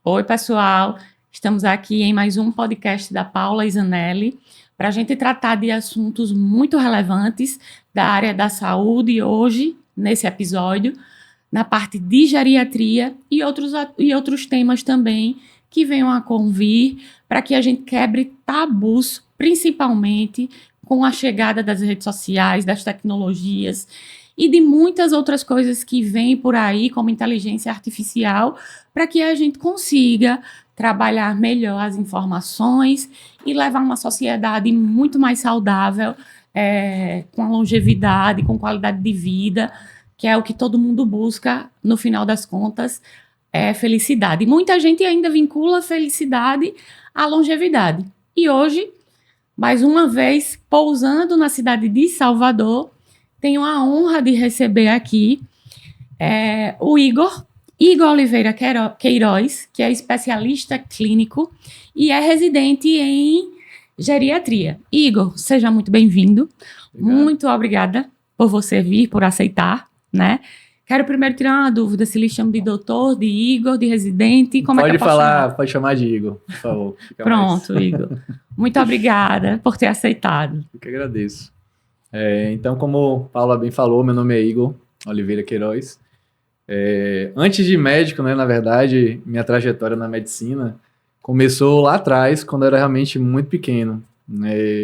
Oi, pessoal. Estamos aqui em mais um podcast da Paula Isanelli para a gente tratar de assuntos muito relevantes da área da saúde hoje, nesse episódio, na parte de geriatria e outros temas também que venham a convir para que a gente quebre tabus, principalmente com a chegada das redes sociais, das tecnologias e de muitas outras coisas que vêm por aí, como inteligência artificial, para que a gente consiga trabalhar melhor as informações e levar uma sociedade muito mais saudável, com longevidade, com qualidade de vida, que é o que todo mundo busca, no final das contas, é felicidade. Muita gente ainda vincula felicidade à longevidade. E hoje, mais uma vez, pousando na cidade de Salvador, tenho a honra de receber aqui o Igor Oliveira Queiroz, que é especialista clínico e é residente em geriatria. Igor, seja muito bem-vindo. Muito obrigada por você vir, por aceitar, né? Quero primeiro tirar uma dúvida, se lhe chamo de doutor, de Igor, de residente, como é que eu posso chamar? Pode chamar de Igor, por favor. Pronto, Igor. Muito obrigada por ter aceitado. Eu que agradeço. Então, como Paula bem falou, meu nome é Igor Oliveira Queiroz. Antes de médico, né, na verdade, minha trajetória na medicina começou lá atrás, quando eu era realmente muito pequeno.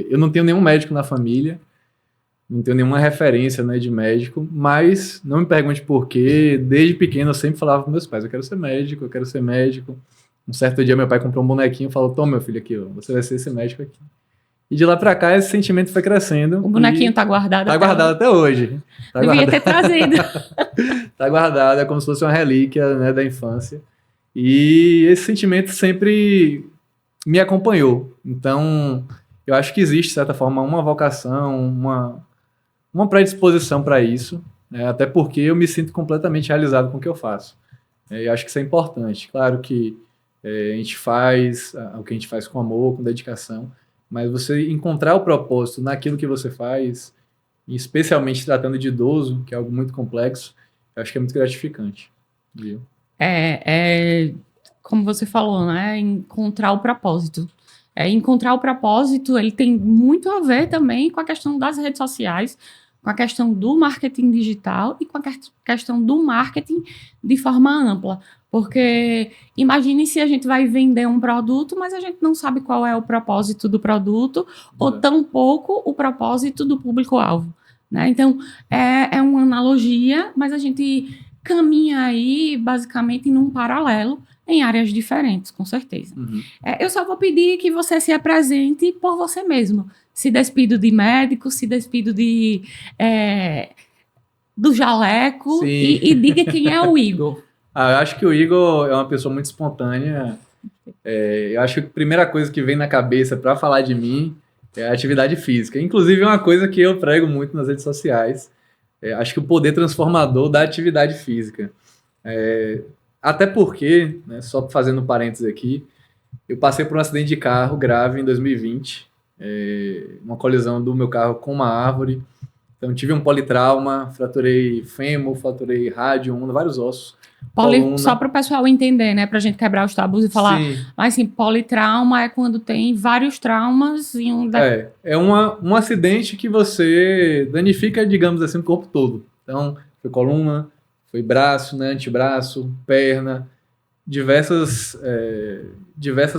Eu não tenho nenhum médico na família, não tenho nenhuma referência, né, de médico, mas não me pergunte por quê. Desde pequeno eu sempre falava com meus pais, eu quero ser médico, eu quero ser médico. Um certo dia meu pai comprou um bonequinho e falou, toma meu filho aqui, ó, você vai ser esse médico aqui. E de lá pra cá esse sentimento foi crescendo. O bonequinho tá guardado até hoje. Tá guardado até hoje. Devia ter trazido. Tá guardado, é como se fosse uma relíquia, né, da infância. E esse sentimento sempre me acompanhou. Então, eu acho que existe, de certa forma, uma vocação, uma predisposição para isso, né, até porque eu me sinto completamente realizado com o que eu faço. Eu acho que isso é importante. Claro que a gente faz o que a gente faz com amor, com dedicação, mas você encontrar o propósito naquilo que você faz, especialmente tratando de idoso, que é algo muito complexo, eu acho que é muito gratificante. Viu? Como você falou, né? Encontrar o propósito. Encontrar o propósito, ele tem muito a ver também com a questão das redes sociais, com a questão do marketing digital e com a questão do marketing de forma ampla. Porque imagine se a gente vai vender um produto, mas a gente não sabe qual é o propósito do produto, ou tampouco o propósito do público-alvo, né? Então, é uma analogia, mas a gente caminha aí basicamente num paralelo em áreas diferentes, com certeza. Uhum. Eu só vou pedir que você se apresente por você mesmo. Se despido de médico, se despido do jaleco e diga quem é o Igor. Eu acho que o Igor é uma pessoa muito espontânea. Eu acho que a primeira coisa que vem na cabeça para falar de mim é a atividade física. Inclusive, é uma coisa que eu prego muito nas redes sociais. Acho que o poder transformador da atividade física. Até porque, né, só fazendo um parênteses aqui, eu passei por um acidente de carro grave em 2020. Uma colisão do meu carro com uma árvore. Então, tive um politrauma, fraturei fêmur, fraturei rádio, vários ossos. Só para o pessoal entender, né? Para a gente quebrar os tabus e falar. Sim. Mas, assim, politrauma é quando tem vários traumas em um... É um acidente que você danifica, digamos assim, o corpo todo. Então, foi coluna, foi braço, né, antebraço, perna, diversas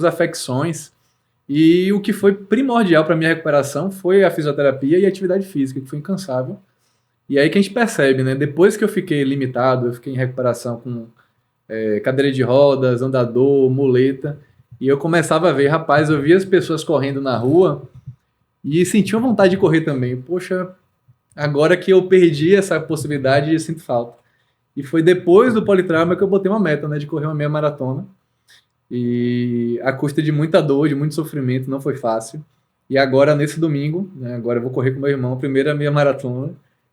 afecções. E o que foi primordial para minha recuperação foi a fisioterapia e a atividade física, que foi incansável. E aí que a gente percebe, né? Depois que eu fiquei limitado, eu fiquei em recuperação com cadeira de rodas, andador, muleta, e eu começava a ver, rapaz, eu via as pessoas correndo na rua e sentia uma vontade de correr também. Poxa, agora que eu perdi essa possibilidade, eu sinto falta. E foi depois do politrauma que eu botei uma meta, né, de correr uma meia maratona. E a custa de muita dor, de muito sofrimento, não foi fácil. E agora, nesse domingo, né, agora eu vou correr com meu irmão a primeira meia maratona,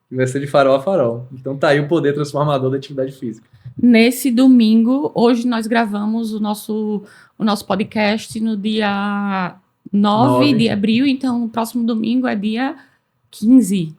e vai ser de farol a farol. Então tá aí o poder transformador da atividade física. Nesse domingo, hoje nós gravamos o nosso podcast no dia 9 de abril, então o próximo domingo é dia 15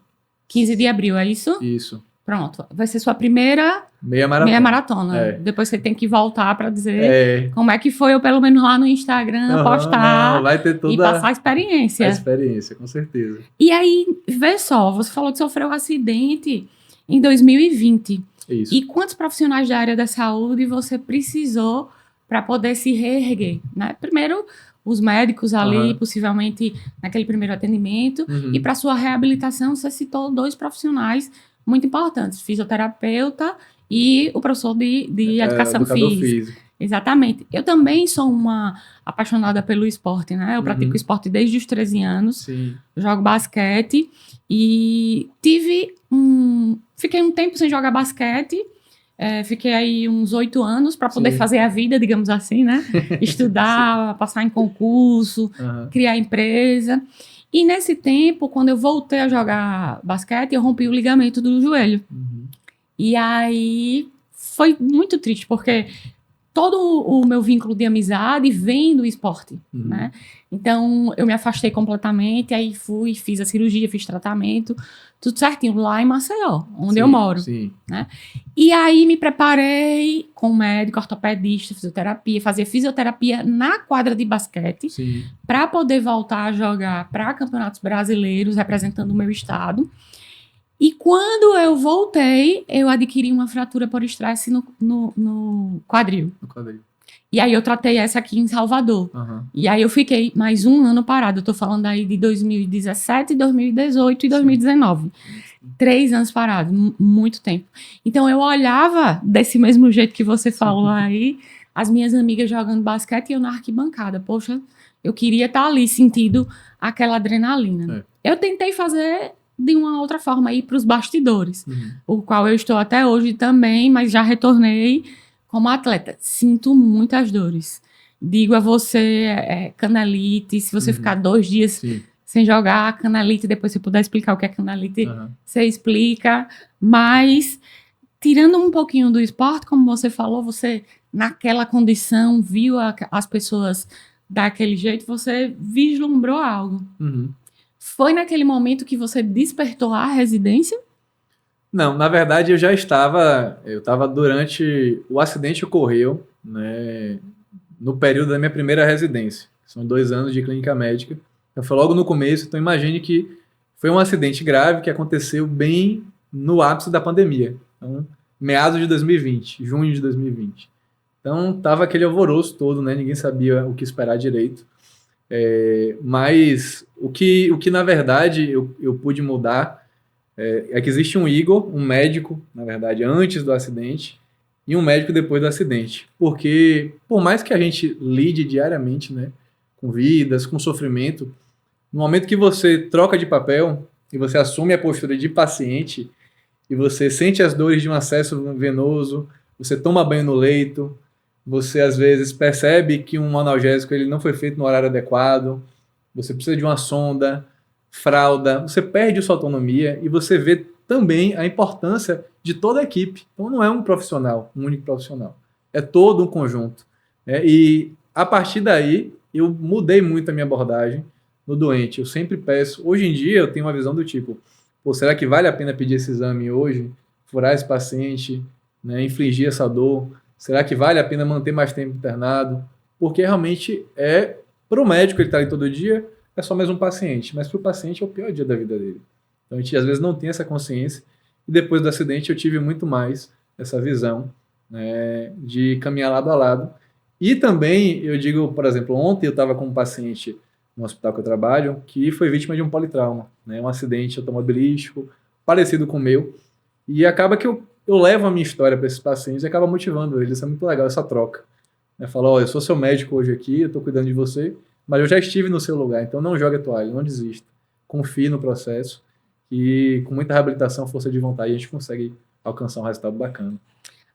de abril, é isso? Isso. Pronto, vai ser sua primeira Meia maratona. meia maratona. Depois você tem que voltar para dizer como é que foi, ou pelo menos lá no Instagram, postar não, vai ter toda e passar a experiência. A experiência, com certeza. E aí, vê só, você falou que sofreu um acidente em 2020. Isso. E quantos profissionais da área da saúde você precisou para poder se reerguer, né? Primeiro, os médicos ali, possivelmente naquele primeiro atendimento, e para sua reabilitação, você citou 2 profissionais muito importantes, fisioterapeuta e o professor de educação física. Exatamente. Eu também sou uma apaixonada pelo esporte, né? Eu pratico esporte desde os 13 anos, jogo basquete e fiquei um tempo sem jogar basquete, fiquei aí uns 8 anos para poder fazer a vida, digamos assim, né? Estudar, passar em concurso, criar empresa. E nesse tempo, quando eu voltei a jogar basquete, eu rompi o ligamento do joelho. E aí foi muito triste, porque todo o meu vínculo de amizade vem do esporte, né? Então, eu me afastei completamente, aí fiz a cirurgia, fiz tratamento, tudo certinho, lá em Maceió, onde eu moro. Né? E aí me preparei com médico, ortopedista, fisioterapia, fazia fisioterapia na quadra de basquete, para poder voltar a jogar para campeonatos brasileiros, representando o meu estado. E quando eu voltei, eu adquiri uma fratura por estresse no quadril. E aí eu tratei essa aqui em Salvador. E aí eu fiquei mais um ano parado. Eu tô falando aí de 2017, 2018 e 2019. 3 anos parado, muito tempo. Então eu olhava desse mesmo jeito que você falou aí, as minhas amigas jogando basquete e eu na arquibancada. Poxa, eu queria estar ali sentindo aquela adrenalina. Eu tentei fazer de uma outra forma, ir para os bastidores, o qual eu estou até hoje também, mas já retornei como atleta. Sinto muitas dores. Digo a você, canalite, se você ficar 2 dias sem jogar, canalite, depois se puder explicar o que é canalite, você explica, mas tirando um pouquinho do esporte, como você falou, você naquela condição, viu as pessoas daquele jeito, você vislumbrou algo. Foi naquele momento que você despertou a residência? Não, na verdade eu estava durante, o acidente ocorreu, né, no período da minha primeira residência, são 2 anos de clínica médica, então foi logo no começo, então imagine que foi um acidente grave que aconteceu bem no ápice da pandemia, então meados de 2020, junho de 2020, então tava aquele alvoroço todo, né, ninguém sabia o que esperar direito, mas o que na verdade eu pude mudar é que existe um Igor, um médico, na verdade, antes do acidente, e um médico depois do acidente. Porque, por mais que a gente lide diariamente, né, com vidas, com sofrimento, no momento que você troca de papel e você assume a postura de paciente e você sente as dores de um acesso venoso, você toma banho no leito, você às vezes percebe que um analgésico ele não foi feito no horário adequado, você precisa de uma sonda, fralda, você perde sua autonomia e você vê também a importância de toda a equipe. Então não é um profissional, um único profissional, é todo um conjunto. E a partir daí eu mudei muito a minha abordagem no doente. Eu sempre peço, hoje em dia eu tenho uma visão do tipo, será que vale a pena pedir esse exame hoje, furar esse paciente, né, infligir essa dor? Será que vale a pena manter mais tempo internado? Porque realmente para o médico, ele está ali todo dia, é só mais um paciente, mas para o paciente é o pior dia da vida dele. Então a gente às vezes não tem essa consciência, e depois do acidente eu tive muito mais essa visão, né, de caminhar lado a lado. E também, eu digo, por exemplo, ontem eu estava com um paciente no hospital que eu trabalho, que foi vítima de um politrauma, né, um acidente automobilístico, parecido com o meu, e acaba que eu levo a minha história para esses pacientes e acaba motivando eles. Isso é muito legal, essa troca. Eu falo, eu sou seu médico hoje aqui, eu estou cuidando de você, mas eu já estive no seu lugar, então não jogue a toalha, não desista. Confie no processo e com muita reabilitação, força de vontade, a gente consegue alcançar um resultado bacana.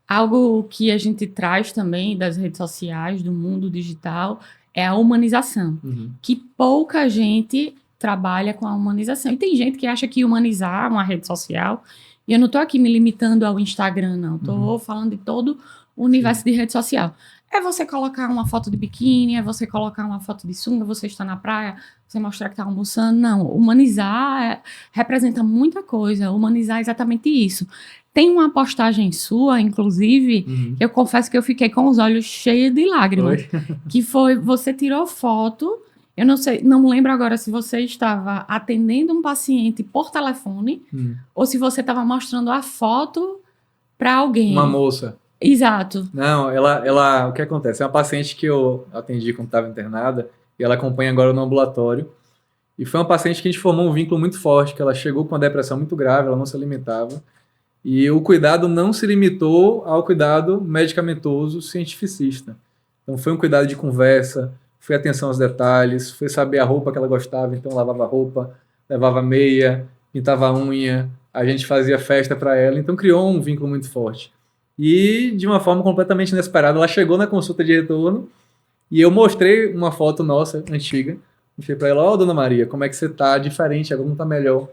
Algo que a gente traz também das redes sociais, do mundo digital, é a humanização. Que pouca gente trabalha com a humanização. E tem gente que acha que humanizar uma rede social, e eu não estou aqui me limitando ao Instagram, não. Estou falando de todo o universo de rede social. É você colocar uma foto de biquíni, é você colocar uma foto de sunga, você está na praia, você mostrar que está almoçando. Não, humanizar representa muita coisa. Humanizar é exatamente isso. Tem uma postagem sua, inclusive, eu confesso que eu fiquei com os olhos cheios de lágrimas. Que foi, você tirou foto, eu não sei, não lembro agora se você estava atendendo um paciente por telefone ou se você estava mostrando a foto para alguém. Uma moça. Exato. Não, o que acontece? É uma paciente que eu atendi quando estava internada e ela acompanha agora no ambulatório. E foi uma paciente que a gente formou um vínculo muito forte, que ela chegou com uma depressão muito grave, ela não se alimentava. E o cuidado não se limitou ao cuidado medicamentoso cientificista. Então foi um cuidado de conversa, foi atenção aos detalhes, foi saber a roupa que ela gostava, então lavava a roupa, levava meia, pintava a unha, a gente fazia festa para ela, então criou um vínculo muito forte. E, de uma forma completamente inesperada, ela chegou na consulta de retorno e eu mostrei uma foto nossa, antiga. Mostrei para ela, ó, Dona Maria, como é que você tá? Diferente, agora não tá melhor.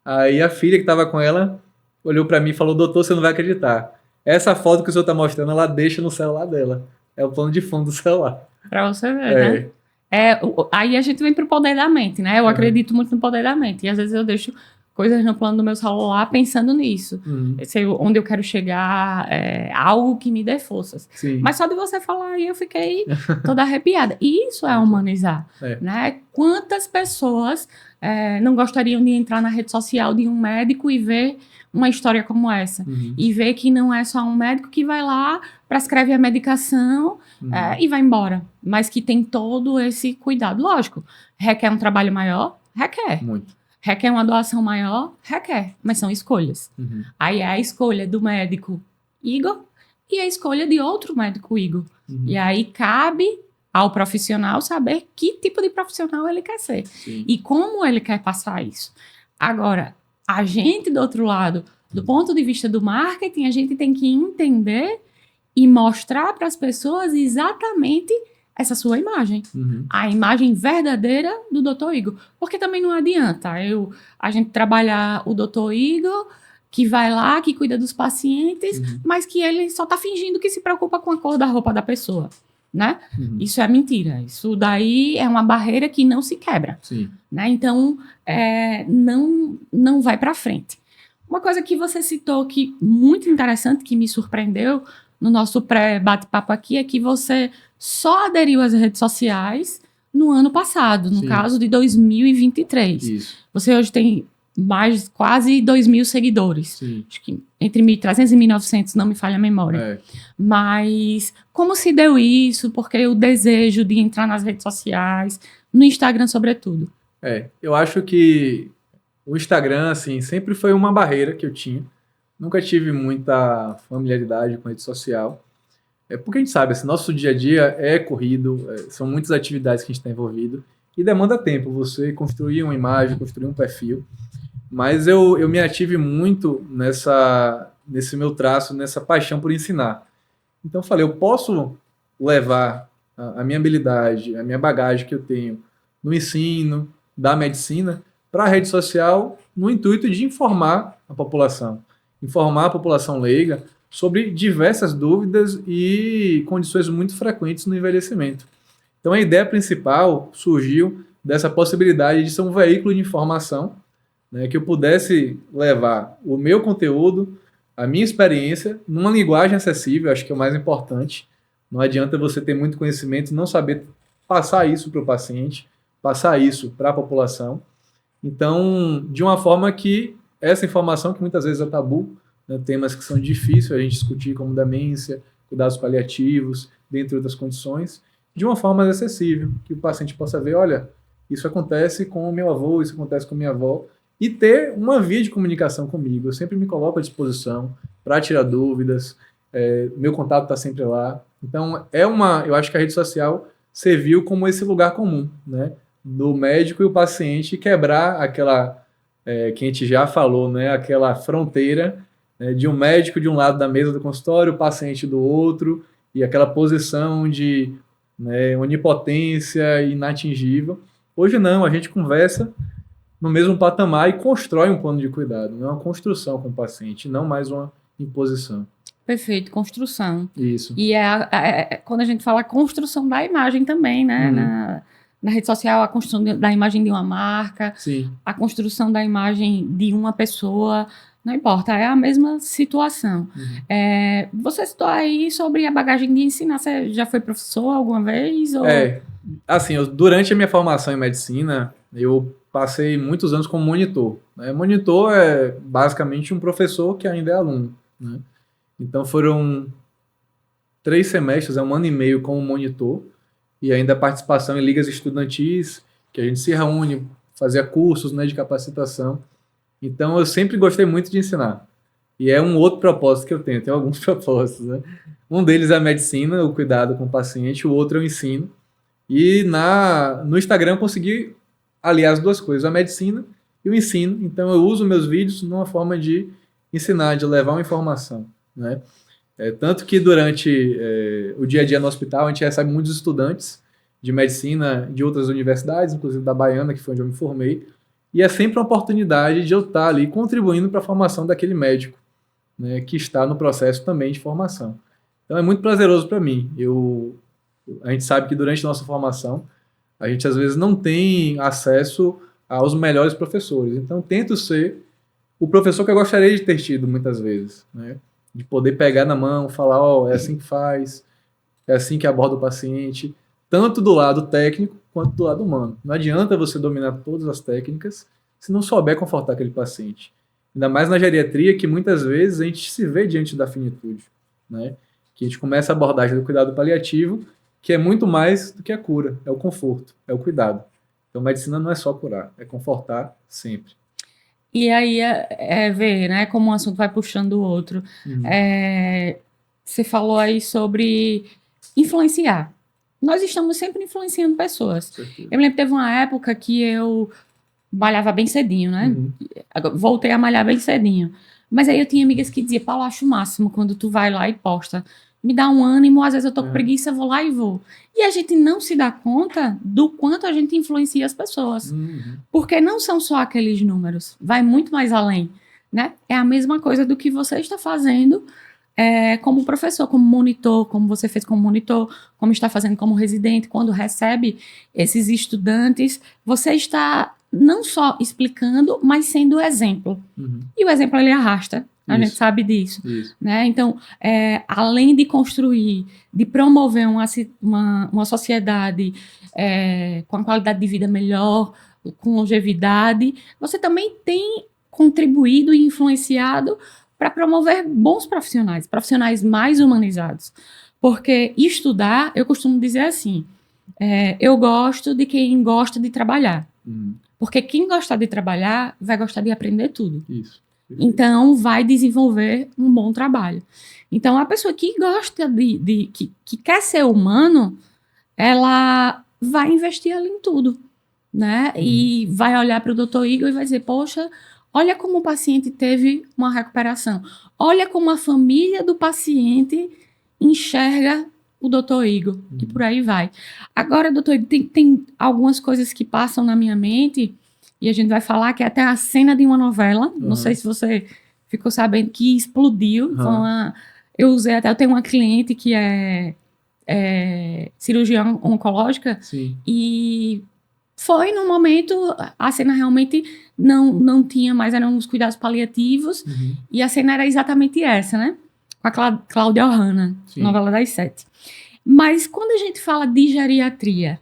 Aí a filha que estava com ela olhou para mim e falou, doutor, você não vai acreditar. Essa foto que o senhor tá mostrando, ela deixa no celular dela. É o plano de fundo do celular. Para você ver, né? Aí a gente vem pro poder da mente, né? Eu acredito muito no poder da mente. E às vezes eu deixo coisas no plano do meu celular pensando nisso. Sei onde eu quero chegar, algo que me dê forças. Sim. Mas só de você falar aí eu fiquei toda arrepiada. E isso é humanizar, né? Quantas pessoas não gostariam de entrar na rede social de um médico e ver uma história como essa? E ver que não é só um médico que vai lá, prescreve a medicação e vai embora. Mas que tem todo esse cuidado. Lógico, requer um trabalho maior? Requer. Muito. Requer uma doação maior? Requer, mas são escolhas. Aí é a escolha do médico Igor e a escolha de outro médico Igor. E aí cabe ao profissional saber que tipo de profissional ele quer ser. Sim. E como ele quer passar isso. Agora, a gente do outro lado, do ponto de vista do marketing, a gente tem que entender e mostrar para as pessoas exatamente essa sua imagem. A imagem verdadeira do Dr. Igor. Porque também não adianta a gente trabalhar o Dr. Igor, que vai lá, que cuida dos pacientes, mas que ele só está fingindo que se preocupa com a cor da roupa da pessoa, né? Isso é mentira. Isso daí é uma barreira que não se quebra. Sim. Né? Então, não vai para frente. Uma coisa que você citou que muito interessante, que me surpreendeu no nosso pré-bate-papo aqui, é que você só aderiu às redes sociais no ano passado, no caso de 2023. Isso. Você hoje tem quase 2.000 seguidores. Sim. Acho que entre 1.300 e 1.900, não me falha a memória. Mas como se deu isso? Porque o desejo de entrar nas redes sociais, no Instagram sobretudo. Eu acho que o Instagram, assim, sempre foi uma barreira que eu tinha. Nunca tive muita familiaridade com rede social. Porque a gente sabe, assim, nosso dia a dia é corrido, são muitas atividades que a gente está envolvido e demanda tempo você construir uma imagem, construir um perfil. Mas eu me ative muito nesse meu traço, nessa paixão por ensinar. Então eu falei, eu posso levar a minha habilidade, a minha bagagem que eu tenho no ensino, da medicina, para a rede social no intuito de informar a população leiga sobre diversas dúvidas e condições muito frequentes no envelhecimento. Então a ideia principal surgiu dessa possibilidade de ser um veículo de informação, né, que eu pudesse levar o meu conteúdo, a minha experiência, numa linguagem acessível, acho que é o mais importante. Não adianta você ter muito conhecimento e não saber passar isso para o paciente, passar isso para a população. Então, de uma forma que essa informação, que muitas vezes é tabu, né, temas que são difíceis a gente discutir, como demência, cuidados paliativos, dentre outras condições, de uma forma mais acessível, que o paciente possa ver, olha, isso acontece com o meu avô, isso acontece com a minha avó, e ter uma via de comunicação comigo. Eu sempre me coloco à disposição para tirar dúvidas, meu contato está sempre lá. Então, eu acho que a rede social serviu como esse lugar comum, né, do médico e o paciente quebrar aquela, que a gente já falou, né, aquela fronteira de um médico de um lado da mesa do consultório, o paciente do outro, e aquela posição de onipotência inatingível. Hoje não, a gente conversa no mesmo patamar e constrói um plano de cuidado, não é uma construção com o paciente, não mais uma imposição. Perfeito, construção. Isso. E quando a gente fala construção da imagem também, né? Na rede social, a construção da imagem de uma marca, Sim. a construção da imagem de uma pessoa, não importa, é a mesma situação. Você citou aí sobre a bagagem de ensinar, você já foi professor alguma vez? Ou... Assim, durante a minha formação em medicina, eu passei muitos anos como monitor. Né? Monitor é basicamente um professor que ainda é aluno, né? Então foram 3 semestres, 1 ano e meio como monitor, e ainda participação em ligas estudantis, que a gente se reúne, fazia cursos, né, de capacitação. Então eu sempre gostei muito de ensinar. E é um outro propósito que eu tenho alguns propósitos, né? Um deles é a medicina, o cuidado com o paciente, o outro é o ensino. E no Instagram eu consegui aliar as duas coisas, a medicina e o ensino. Então eu uso meus vídeos numa forma de ensinar, de levar uma informação, né? Tanto que durante o dia a dia no hospital a gente recebe muitos estudantes de medicina de outras universidades, inclusive da Baiana, que foi onde eu me formei, e é sempre uma oportunidade de eu estar ali contribuindo para a formação daquele médico, né, que está no processo também de formação. Então é muito prazeroso para mim. A gente sabe que durante a nossa formação a gente às vezes não tem acesso aos melhores professores. Então tento ser o professor que eu gostaria de ter tido muitas vezes, né? De poder pegar na mão, falar, é assim que faz, é assim que aborda o paciente, tanto do lado técnico quanto do lado humano. Não adianta você dominar todas as técnicas se não souber confortar aquele paciente. Ainda mais na geriatria, que muitas vezes a gente se vê diante da finitude, né? Que a gente começa a abordagem do cuidado paliativo, que é muito mais do que a cura, é o conforto, é o cuidado. Então, medicina não é só curar, é confortar sempre. E aí ver, né, como um assunto vai puxando o outro. Você falou aí sobre influenciar. Nós estamos sempre influenciando pessoas. Eu me lembro que teve uma época que eu malhava bem cedinho, né? Voltei a malhar bem cedinho. Mas aí eu tinha amigas que diziam, Paulo, acho o máximo quando tu vai lá e posta. Me dá um ânimo, às vezes eu tô com preguiça, vou lá e vou. E a gente não se dá conta do quanto a gente influencia as pessoas. Porque não são só aqueles números, vai muito mais além, né? É a mesma coisa do que você está fazendo como professor, como monitor, como você fez como monitor, como está fazendo como residente, quando recebe esses estudantes, você está não só explicando, mas sendo exemplo. E o exemplo, ele arrasta. A gente sabe disso. Né? Então, além de construir, de promover uma sociedade com a qualidade de vida melhor, com longevidade, você também tem contribuído e influenciado para promover bons profissionais, profissionais mais humanizados. Porque estudar, eu costumo dizer assim, eu gosto de quem gosta de trabalhar. Porque quem gosta de trabalhar vai gostar de aprender tudo. Isso. Então, vai desenvolver um bom trabalho. Então, a pessoa que gosta que quer ser humano, ela vai investir ali em tudo, né? E vai olhar para o Dr. Igor e vai dizer, poxa, olha como o paciente teve uma recuperação. Olha como a família do paciente enxerga o Dr. Igor. E por aí vai. Agora, doutor Igor, tem algumas coisas que passam na minha mente... E a gente vai falar que é até a cena de uma novela. Não sei se você ficou sabendo que explodiu. Eu tenho uma cliente que é cirurgiã oncológica. Sim. E foi no momento, a cena realmente não tinha mais, eram os cuidados paliativos. E a cena era exatamente essa, né? Com a Cláudia Ohana, novela das 7. Mas quando a gente fala de geriatria,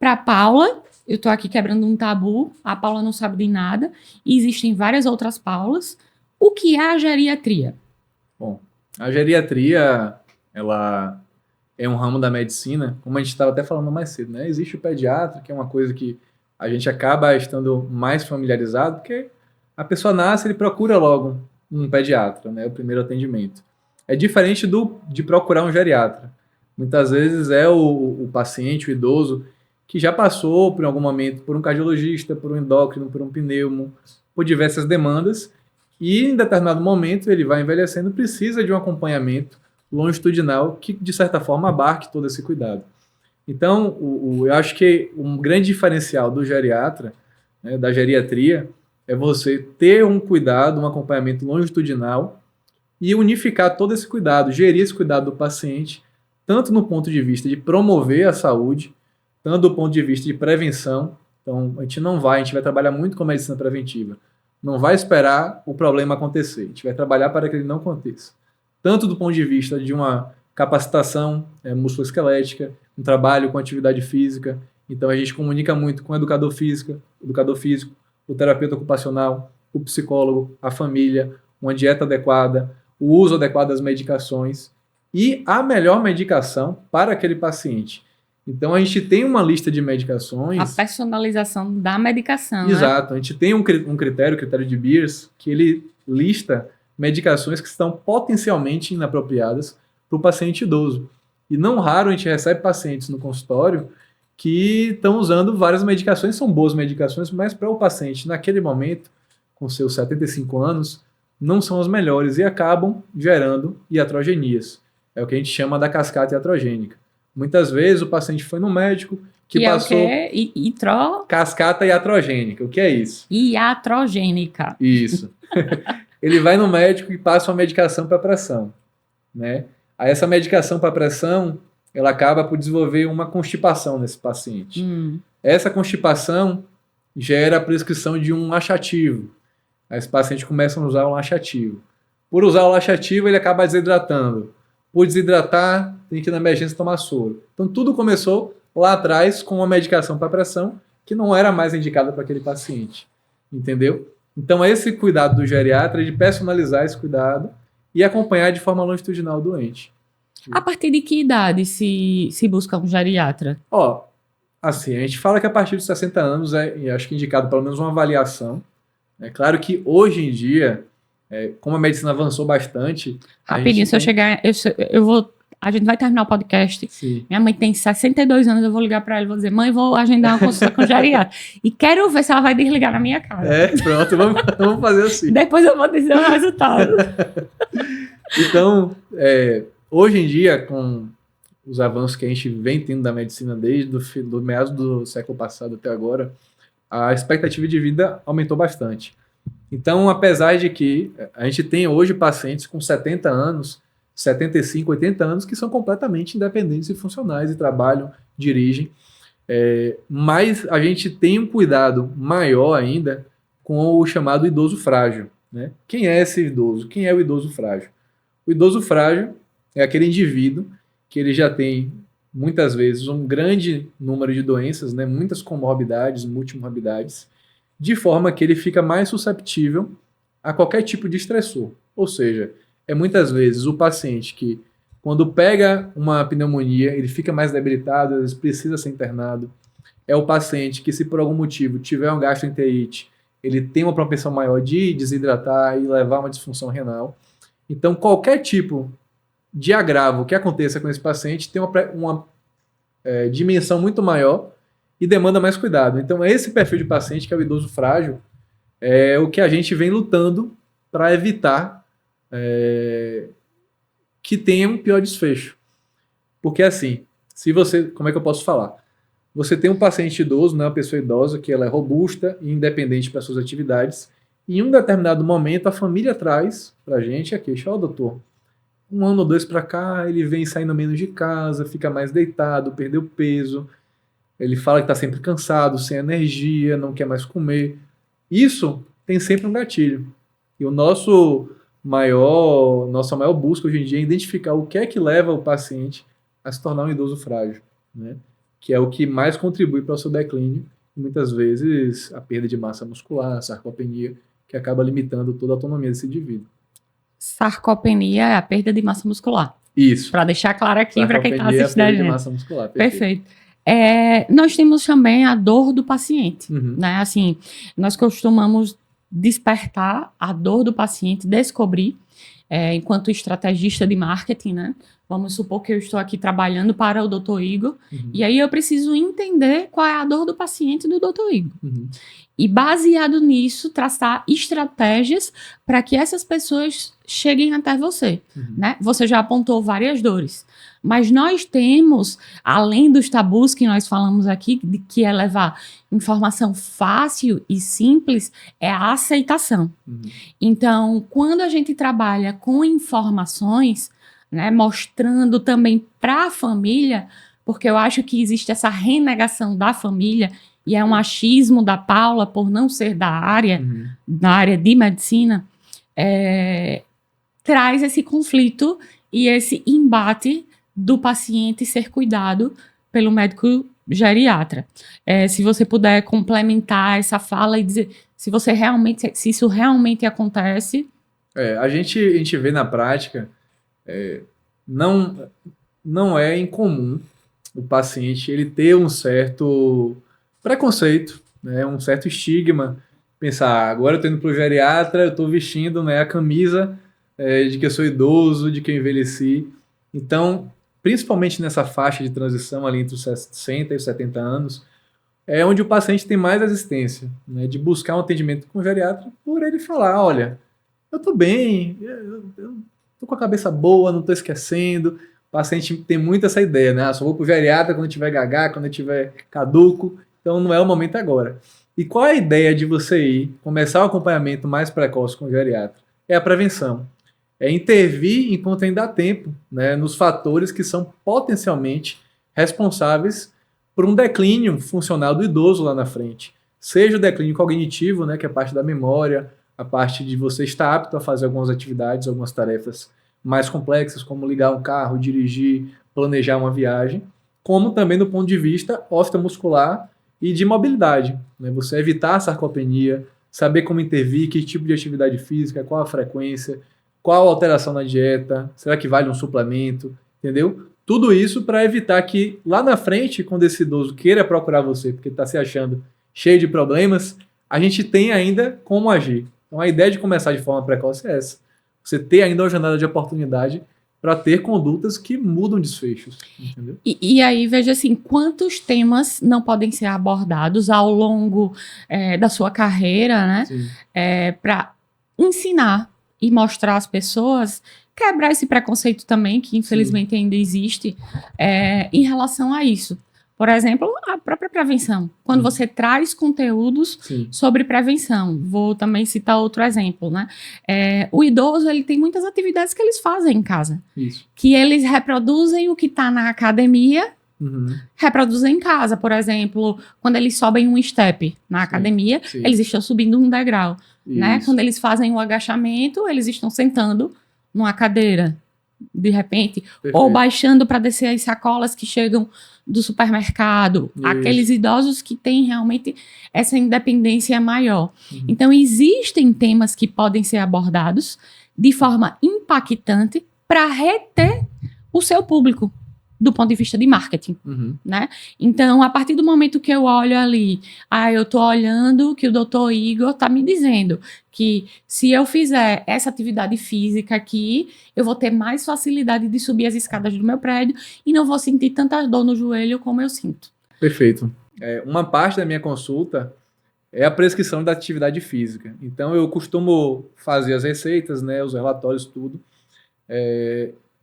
para Paula... Eu estou aqui quebrando um tabu, a Paula não sabe de nada, e existem várias outras Paulas. O que é a geriatria? Bom, a geriatria, ela é um ramo da medicina, como a gente estava até falando mais cedo, né? Existe o pediatra, que é uma coisa que a gente acaba estando mais familiarizado, porque a pessoa nasce e procura logo um pediatra, né? O primeiro atendimento. É diferente de procurar um geriatra. Muitas vezes é o paciente, o idoso, que já passou por algum momento por um cardiologista, por um endócrino, por um pneumo, por diversas demandas, e em determinado momento ele vai envelhecendo, precisa de um acompanhamento longitudinal que, de certa forma, abarque todo esse cuidado. Então, eu acho que um grande diferencial do geriatra, né, da geriatria, é você ter um cuidado, um acompanhamento longitudinal e unificar todo esse cuidado, gerir esse cuidado do paciente, tanto no ponto de vista de promover a saúde, tanto do ponto de vista de prevenção. Então, a gente vai trabalhar muito com a medicina preventiva. Não vai esperar o problema acontecer, a gente vai trabalhar para que ele não aconteça. Tanto do ponto de vista de uma capacitação musculoesquelética, um trabalho com atividade física. Então, a gente comunica muito com o educador físico, o terapeuta ocupacional, o psicólogo, a família, uma dieta adequada, o uso adequado das medicações e a melhor medicação para aquele paciente. Então, a gente tem uma lista de medicações... A personalização da medicação, Exato. Né? A gente tem um critério, o critério de Beers, que ele lista medicações que estão potencialmente inapropriadas para o paciente idoso. E não raro a gente recebe pacientes no consultório que estão usando várias medicações, são boas medicações, mas para o paciente, naquele momento, com seus 75 anos, não são as melhores e acabam gerando iatrogenias. É o que a gente chama da cascata iatrogênica. Muitas vezes o paciente foi no médico que passou... É o quê? Cascata iatrogênica. O que é isso? Iatrogênica. Isso. Ele vai no médico e passa uma medicação para pressão, né? Aí essa medicação para pressão, ela acaba por desenvolver uma constipação nesse paciente. Essa constipação gera a prescrição de um laxativo. Aí esse paciente começa a usar o laxativo. Por usar o laxativo, ele acaba desidratando. Por desidratar, tem que ir na emergência tomar soro. Então tudo começou lá atrás com uma medicação para pressão que não era mais indicada para aquele paciente. Entendeu? Então esse cuidado do geriatra é de personalizar esse cuidado e acompanhar de forma longitudinal o doente. A partir de que idade se busca um geriatra? Assim, a gente fala que a partir de 60 anos acho que indicado pelo menos uma avaliação. É claro que hoje em dia, como a medicina avançou bastante... Rapidinho, se eu chegar... Eu vou... A gente vai terminar o podcast. Sim. Minha mãe tem 62 anos, eu vou ligar para ela e vou dizer, mãe, vou agendar uma consulta com o geriatra. E quero ver se ela vai desligar na minha cara. Pronto, vamos fazer assim. Depois eu vou dizer o resultado. Então, hoje em dia, com os avanços que a gente vem tendo da medicina desde do meados do século passado até agora, a expectativa de vida aumentou bastante. Então, apesar de que a gente tem hoje pacientes com 70 anos, 75, 80 anos, que são completamente independentes e funcionais e trabalham, dirigem, mas a gente tem um cuidado maior ainda com o chamado idoso frágil, né? Quem é esse idoso? Quem é o idoso frágil? O idoso frágil é aquele indivíduo que ele já tem, muitas vezes, um grande número de doenças, né? Muitas comorbidades, multimorbidades, de forma que ele fica mais susceptível a qualquer tipo de estressor. Ou seja, muitas vezes o paciente que, quando pega uma pneumonia, ele fica mais debilitado, às vezes precisa ser internado. É o paciente que, se por algum motivo tiver uma gastroenterite, ele tem uma propensão maior de desidratar e levar a uma disfunção renal. Então, qualquer tipo de agravo que aconteça com esse paciente tem uma dimensão muito maior e demanda mais cuidado. Então, esse perfil de paciente, que é o idoso frágil, é o que a gente vem lutando para evitar que tenha um pior desfecho. Porque assim, como é que eu posso falar? Você tem um paciente idoso, né, uma pessoa idosa, que ela é robusta e independente para suas atividades, e em um determinado momento a família traz para a gente a queixa: doutor, 1 ano ou 2 para cá, ele vem saindo menos de casa, fica mais deitado, perdeu peso, ele fala que está sempre cansado, sem energia, não quer mais comer. Isso tem sempre um gatilho. E nossa maior busca hoje em dia é identificar o que é que leva o paciente a se tornar um idoso frágil, né? Que é o que mais contribui para o seu declínio, e muitas vezes a perda de massa muscular, a sarcopenia, que acaba limitando toda a autonomia desse indivíduo. Sarcopenia é a perda de massa muscular. Isso. Para deixar claro aqui para quem está assistindo a a perda gente. de massa muscular. Perfeito. Nós temos também a dor do paciente, né? Assim, nós costumamos despertar a dor do paciente, descobrir, enquanto estrategista de marketing, né? Vamos supor que eu estou aqui trabalhando para o Dr. Igor, e aí eu preciso entender qual é a dor do paciente do Dr. Igor. E baseado nisso, traçar estratégias para que essas pessoas cheguem até você, né? Você já apontou várias dores, Mas nós temos, além dos tabus que nós falamos aqui, de que é levar informação fácil e simples, é a aceitação. Então, quando a gente trabalha com informações, né, mostrando também para a família, porque eu acho que existe essa renegação da família, e é um achismo da Paula por não ser da área de medicina, traz esse conflito e esse embate do paciente ser cuidado pelo médico geriatra. Se você puder complementar essa fala e dizer se isso realmente acontece. A gente vê na prática, não é incomum o paciente ele ter um certo preconceito, né, um certo estigma, pensar, agora eu estou indo para o geriatra, eu estou vestindo, né, a camisa de que eu sou idoso, de que eu envelheci. Então, principalmente nessa faixa de transição ali entre os 60 e os 70 anos, é onde o paciente tem mais resistência, né, de buscar um atendimento com o geriatra por ele falar, olha, eu estou bem, eu estou com a cabeça boa, não estou esquecendo. O paciente tem muito essa ideia, né? Só vou pro geriatra quando eu tiver gaga, quando eu tiver caduco, então não é o momento agora. E qual é a ideia de você começar o acompanhamento mais precoce com o geriatra? É a prevenção. É intervir enquanto ainda há tempo, né, nos fatores que são potencialmente responsáveis por um declínio funcional do idoso lá na frente. Seja o declínio cognitivo, né, que é a parte da memória, a parte de você estar apto a fazer algumas atividades, algumas tarefas mais complexas, como ligar um carro, dirigir, planejar uma viagem, como também do ponto de vista osteomuscular e de mobilidade, né? Você evitar a sarcopenia, saber como intervir, que tipo de atividade física, qual a frequência, qual a alteração na dieta, será que vale um suplemento, entendeu? Tudo isso para evitar que lá na frente, quando esse idoso queira procurar você, porque está se achando cheio de problemas, a gente tem ainda como agir. Então a ideia de começar de forma precoce é essa. Você ter ainda uma janela de oportunidade para ter condutas que mudam desfechos, entendeu? E aí, veja assim, quantos temas não podem ser abordados ao longo da sua carreira, né? Para ensinar e mostrar às pessoas, quebrar esse preconceito também, que infelizmente ainda existe, em relação a isso. Por exemplo, a própria prevenção. Quando você traz conteúdos sobre prevenção. Vou também citar outro exemplo, né? O idoso, ele tem muitas atividades que eles fazem em casa. Isso. Que eles reproduzem o que está na academia, reproduzem em casa. Por exemplo, quando eles sobem um step na academia, eles estão subindo um degrau. Né? Quando eles fazem um agachamento, eles estão sentando numa cadeira, de repente. Perfeito. Ou baixando para descer as sacolas que chegam do supermercado, aqueles idosos que têm realmente essa independência maior. Então, existem temas que podem ser abordados de forma impactante para reter o seu público, do ponto de vista de marketing, né? Então, a partir do momento que eu olho ali, eu estou olhando que o doutor Igor está me dizendo que se eu fizer essa atividade física aqui, eu vou ter mais facilidade de subir as escadas do meu prédio e não vou sentir tanta dor no joelho como eu sinto. Perfeito. Uma parte da minha consulta é a prescrição da atividade física. Então, eu costumo fazer as receitas, né, os relatórios, tudo.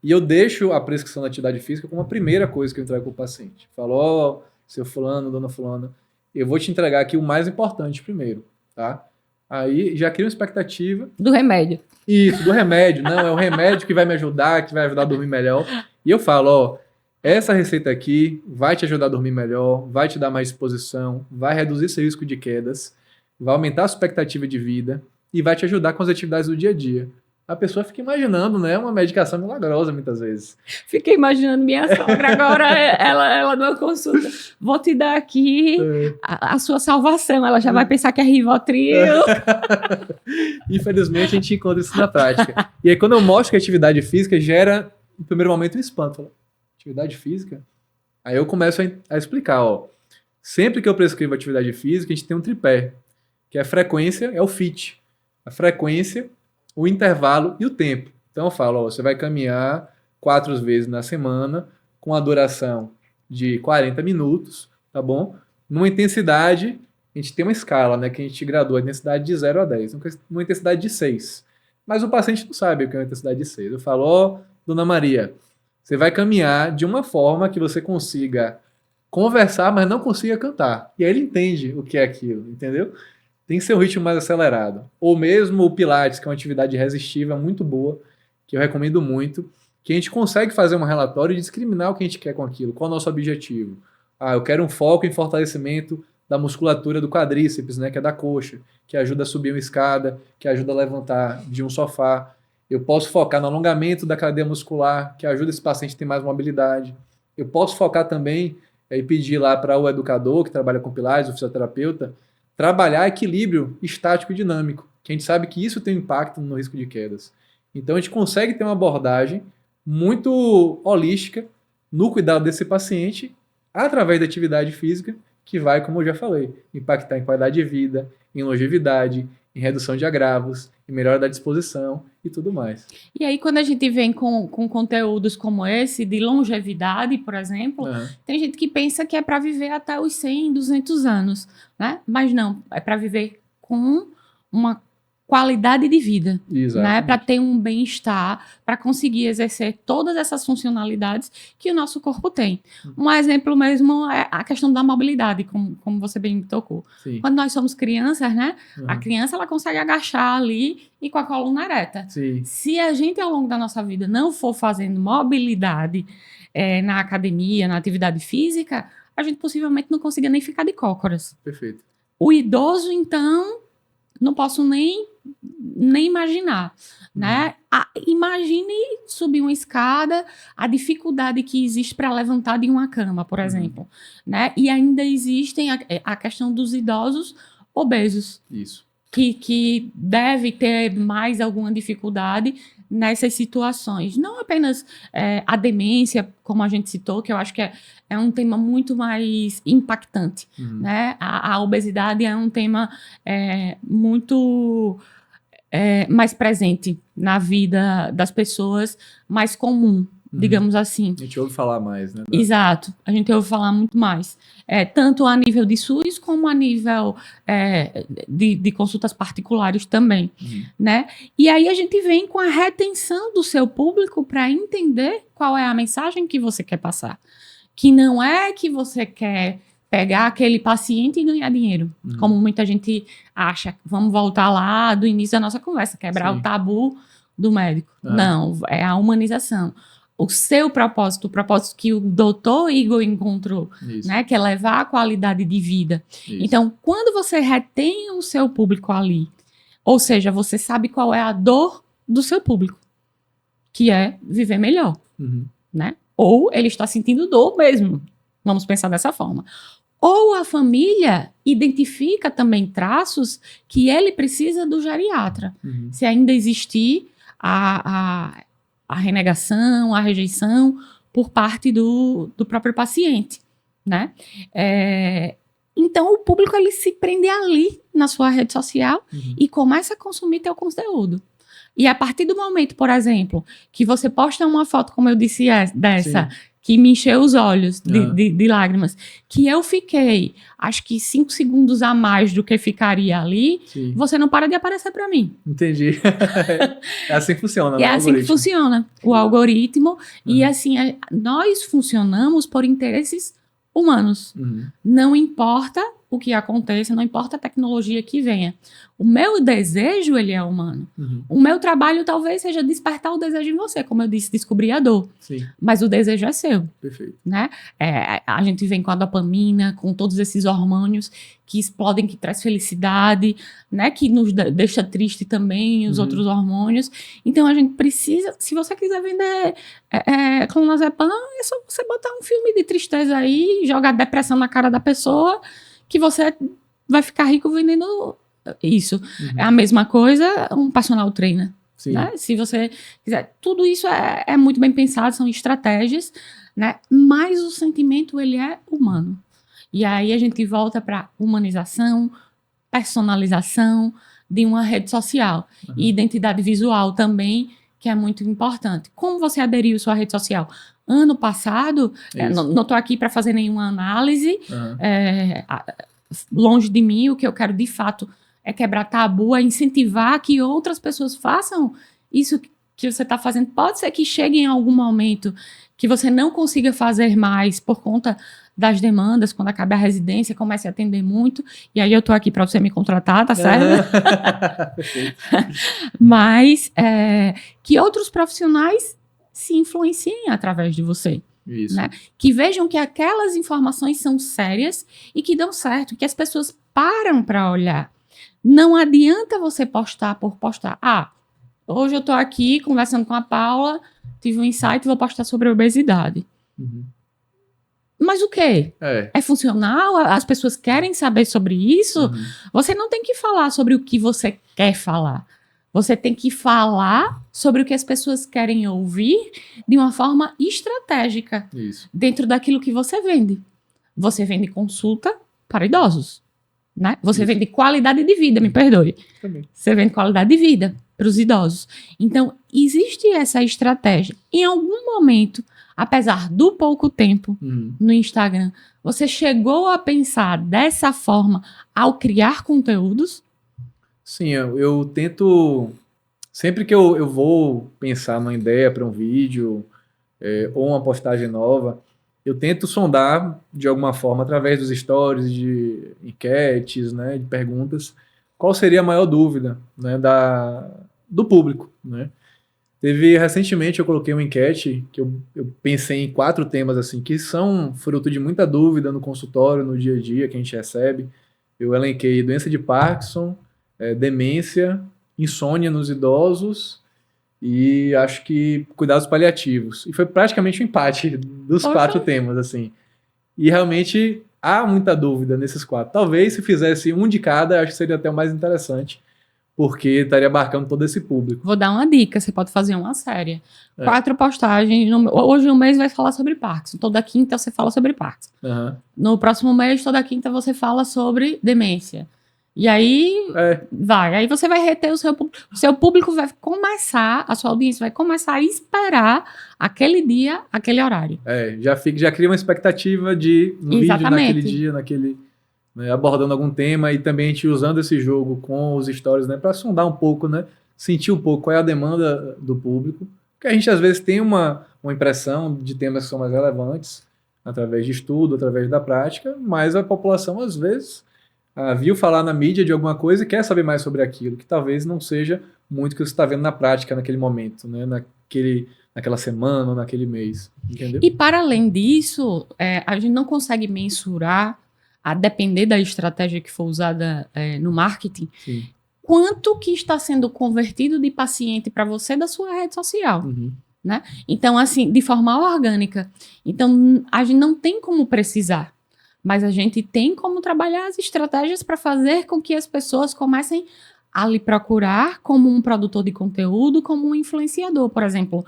E eu deixo a prescrição da atividade física como a primeira coisa que eu entrego para o paciente. Falo, seu fulano, dona fulana, eu vou te entregar aqui o mais importante primeiro, tá? Aí já cria uma expectativa. Do remédio. Isso, do remédio. Não, é o remédio que vai me ajudar, que vai ajudar a dormir melhor. E eu falo, essa receita aqui vai te ajudar a dormir melhor, vai te dar mais disposição, vai reduzir seu risco de quedas, vai aumentar a expectativa de vida e vai te ajudar com as atividades do dia a dia. A pessoa fica imaginando, né? Uma medicação milagrosa, muitas vezes. Fiquei imaginando minha sogra agora, ela numa consulta. Vou te dar aqui a sua salvação. Ela já vai pensar que é Rivotril. Infelizmente, a gente encontra isso na prática. E aí, quando eu mostro que a atividade física gera, no primeiro momento, um espanto. Falo, atividade física? Aí eu começo a explicar, sempre que eu prescrevo atividade física, a gente tem um tripé, que é a frequência, é o FIT. A frequência, o intervalo e o tempo. Então eu falo, você vai caminhar 4 vezes na semana, com a duração de 40 minutos, tá bom? Numa intensidade, a gente tem uma escala, né, que a gente gradua a intensidade de 0 a 10, uma intensidade de 6. Mas o paciente não sabe o que é uma intensidade de 6. Eu falo, dona Maria, Você vai caminhar de uma forma que você consiga conversar, mas não consiga cantar. E aí ele entende o que é aquilo, entendeu? Tem que ser um ritmo mais acelerado. Ou mesmo o Pilates, que é uma atividade resistiva muito boa, que eu recomendo muito, que a gente consegue fazer um relatório e discriminar o que a gente quer com aquilo. Qual é o nosso objetivo? Eu quero um foco em fortalecimento da musculatura do quadríceps, né, que é da coxa, que ajuda a subir uma escada, que ajuda a levantar de um sofá. Eu posso focar no alongamento da cadeia muscular, que ajuda esse paciente a ter mais mobilidade. Eu posso focar também e pedir lá para o educador, que trabalha com Pilates, o fisioterapeuta, trabalhar equilíbrio estático e dinâmico, que a gente sabe que isso tem um impacto no risco de quedas. Então a gente consegue ter uma abordagem muito holística no cuidado desse paciente através da atividade física, que vai, como eu já falei, impactar em qualidade de vida, em longevidade, em redução de agravos, em melhora da disposição e tudo mais. E aí, quando a gente vem com conteúdos como esse, de longevidade, por exemplo, tem gente que pensa que é para viver até os 100, 200 anos, né? Mas não, é para viver com uma qualidade de vida, né? Para ter um bem-estar, para conseguir exercer todas essas funcionalidades que o nosso corpo tem. Um exemplo mesmo é a questão da mobilidade, como você bem tocou. Sim. Quando nós somos crianças, né? A criança, ela consegue agachar ali e com a coluna ereta. Sim. Se a gente, ao longo da nossa vida, não for fazendo mobilidade na academia, na atividade física, a gente possivelmente não consiga nem ficar de cócoras. Perfeito. O idoso, então, não posso nem imaginar, né? Imagine subir uma escada, a dificuldade que existe para levantar de uma cama, por exemplo, né? E ainda existem a questão dos idosos obesos. Isso. Que deve ter mais alguma dificuldade nessas situações. Não apenas a demência, como a gente citou, que eu acho que é um tema muito mais impactante, né? A obesidade é um tema muito mais presente na vida das pessoas, mais comum, digamos assim. A gente ouve falar mais, né? Exato, a gente ouve falar muito mais. Tanto a nível de SUS, como a nível de consultas particulares também, né? E aí a gente vem com a retenção do seu público para entender qual é a mensagem que você quer passar. Que não é que você quer pegar aquele paciente e ganhar dinheiro, como muita gente acha. Vamos voltar lá do início da nossa conversa, quebrar o tabu do médico. Não, é a humanização. O seu propósito, o propósito que o doutor Igor encontrou, né, que é levar a qualidade de vida. Isso. Então, quando você retém o seu público ali, ou seja, você sabe qual é a dor do seu público, que é viver melhor, né? Ou ele está sentindo dor mesmo, vamos pensar dessa forma. Ou a família identifica também traços que ele precisa do geriatra. Se ainda existir a renegação, a rejeição por parte do próprio paciente, né? Então, o público ele se prende ali na sua rede social e começa a consumir teu conteúdo. E a partir do momento, por exemplo, que você posta uma foto, como eu disse, dessa, que me encheu os olhos de lágrimas, que eu fiquei, acho que 5 segundos a mais do que ficaria ali, você não para de aparecer para mim. Entendi. É assim que funciona, né? É assim que funciona o algoritmo. E assim, nós funcionamos por interesses humanos. Não importa o que aconteça, não importa a tecnologia que venha. O meu desejo, ele é humano. O meu trabalho talvez seja despertar o desejo em você, como eu disse, descobrir a dor. Mas o desejo é seu. Perfeito. Né? A gente vem com a dopamina, com todos esses hormônios que explodem, que traz felicidade, né? Que nos deixa triste também, os outros hormônios. Então a gente precisa, se você quiser vender clonazepam, é só você botar um filme de tristeza aí, jogar depressão na cara da pessoa, que você vai ficar rico vendendo isso. É a mesma coisa um personal trainer. Né? Se você quiser, tudo isso é muito bem pensado, são estratégias, né? Mas o sentimento, ele é humano. E aí a gente volta para humanização, personalização de uma rede social. E identidade visual também, que é muito importante. Como você aderiu à sua rede social? Ano passado, não estou aqui para fazer nenhuma análise, longe de mim, o que eu quero de fato é quebrar tabu, é incentivar que outras pessoas façam isso que você está fazendo. Pode ser que chegue em algum momento que você não consiga fazer mais por conta das demandas, quando acabe a residência, comece a atender muito, e aí eu tô aqui para você me contratar, tá certo? Mas que outros profissionais se influenciem através de você. Isso. Né? Que vejam que aquelas informações são sérias e que dão certo, que as pessoas param para olhar. Não adianta você postar por postar. Hoje eu tô aqui conversando com a Paula, tive um insight e vou postar sobre obesidade. Uhum. Mas o quê? É funcional? As pessoas querem saber sobre isso? Uhum. Você não tem que falar sobre o que você quer falar. Você tem que falar sobre o que as pessoas querem ouvir de uma forma estratégica. Isso. Dentro daquilo que você vende. Você vende consulta para idosos. Né? Você vende qualidade de vida, me perdoe. Também. Você vende qualidade de vida para os idosos. Então, existe essa estratégia. Em algum momento, apesar do pouco tempo no Instagram, você chegou a pensar dessa forma ao criar conteúdos? Sim, eu tento... Sempre que eu vou pensar numa ideia para um vídeo ou uma postagem nova, eu tento sondar de alguma forma, através dos stories, de enquetes, né, de perguntas, qual seria a maior dúvida, né, do público, né? Recentemente eu coloquei uma enquete que eu pensei em 4 temas assim, que são fruto de muita dúvida no consultório, no dia a dia que a gente recebe. Eu elenquei doença de Parkinson, demência, insônia nos idosos e acho que cuidados paliativos. E foi praticamente um empate dos 4 temas, assim. E realmente há muita dúvida nesses 4. Talvez se fizesse um de cada, acho que seria até o mais interessante, porque estaria abarcando todo esse público. Vou dar uma dica, você pode fazer uma série. 4 postagens, hoje um mês vai falar sobre Parkinson, toda quinta você fala sobre Parkinson. No próximo mês, toda quinta você fala sobre demência. E aí, aí você vai reter o seu público vai começar, a sua audiência vai começar a esperar aquele dia, aquele horário. Já cria uma expectativa no vídeo, naquele dia, né, abordando algum tema e também a gente usando esse jogo com os stories, né, para sondar um pouco, né, sentir um pouco qual é a demanda do público, porque a gente às vezes tem uma impressão de temas que são mais relevantes através de estudo, através da prática, mas a população às vezes viu falar na mídia de alguma coisa e quer saber mais sobre aquilo, que talvez não seja muito o que você está vendo na prática naquele momento, né, naquela semana ou naquele mês, entendeu? E para além disso, a gente não consegue mensurar, a depender da estratégia que for usada no marketing, Sim. Quanto que está sendo convertido de paciente para você da sua rede social. Né? Então, assim, de forma orgânica. Então, a gente não tem como precisar, mas a gente tem como trabalhar as estratégias para fazer com que as pessoas comecem a lhe procurar como um produtor de conteúdo, como um influenciador, por exemplo.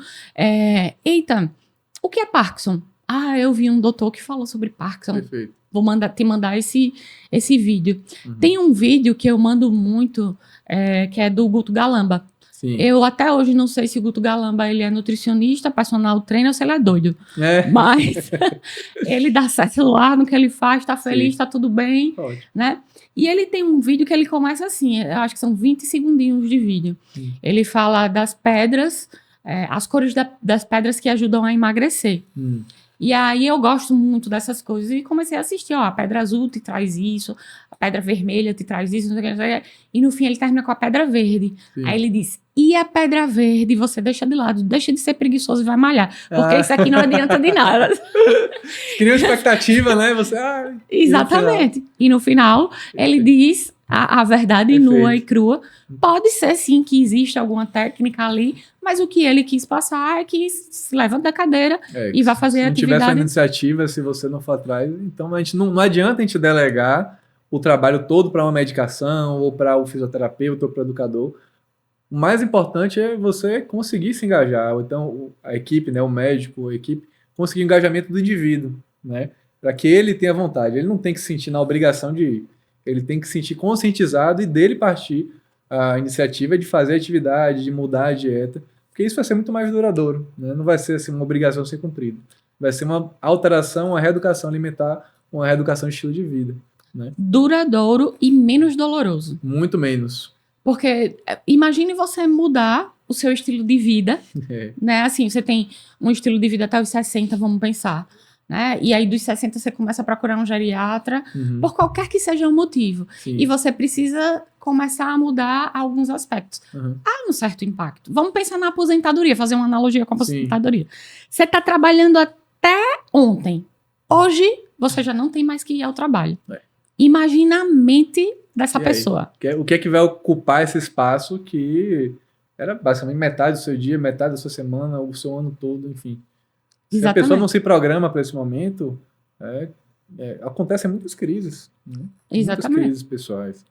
Eita, o que é Parkinson? Eu vi um doutor que falou sobre Parkinson. Perfeito. Vou te mandar esse vídeo. Tem um vídeo que eu mando muito, que é do Guto Galamba. Sim. Eu até hoje não sei se o Guto Galamba ele é nutricionista, personal trainer ou se ele é doido. Mas ele dá certo lá no que ele faz, tá feliz, tá tudo bem. Né? E ele tem um vídeo que ele começa assim, eu acho que são 20 segundinhos de vídeo. Ele fala das pedras, as cores das pedras que ajudam a emagrecer. E aí eu gosto muito dessas coisas e comecei a assistir, a pedra azul te traz isso, a pedra vermelha te traz isso, não sei o que, e no fim ele termina com a pedra verde. Sim. Aí ele diz, e a pedra verde você deixa de lado, deixa de ser preguiçoso e vai malhar, porque isso aqui não adianta de nada. Cria uma expectativa, né? Exatamente. E no final ele diz a verdade nua e crua. Pode ser sim que exista alguma técnica ali, mas o que ele quis passar é que se levanta da cadeira e vai fazer a atividade. Se não tiver essa iniciativa, se você não for atrás, então a gente não adianta a gente delegar o trabalho todo para uma medicação ou para o fisioterapeuta ou para o educador. O mais importante é você conseguir se engajar, ou então a equipe, né, o médico, a equipe, conseguir o engajamento do indivíduo, né, para que ele tenha vontade. Ele não tem que se sentir na obrigação de ir. Ele tem que se sentir conscientizado e dele partir a iniciativa de fazer atividade, de mudar a dieta, porque isso vai ser muito mais duradouro, né? Não vai ser assim, uma obrigação a ser cumprida. Vai ser uma alteração, uma reeducação alimentar, uma reeducação de estilo de vida. Né? Duradouro e menos doloroso. Muito menos. Porque imagine você mudar o seu estilo de vida, né? Assim, você tem um estilo de vida até os 60, vamos pensar, né? E aí dos 60 você começa a procurar um geriatra, por qualquer que seja o motivo. Sim. E você precisa começar a mudar alguns aspectos. Há um certo impacto. Vamos pensar na aposentadoria, fazer uma analogia com a aposentadoria. Você está trabalhando até ontem. Hoje, você já não tem mais que ir ao trabalho. Imagina a mente dessa pessoa. O que é que vai ocupar esse espaço que era basicamente metade do seu dia, metade da sua semana, o seu ano todo, enfim. Se a pessoa não se programa para esse momento, acontecem muitas crises. Né? Exatamente. Muitas crises pessoais.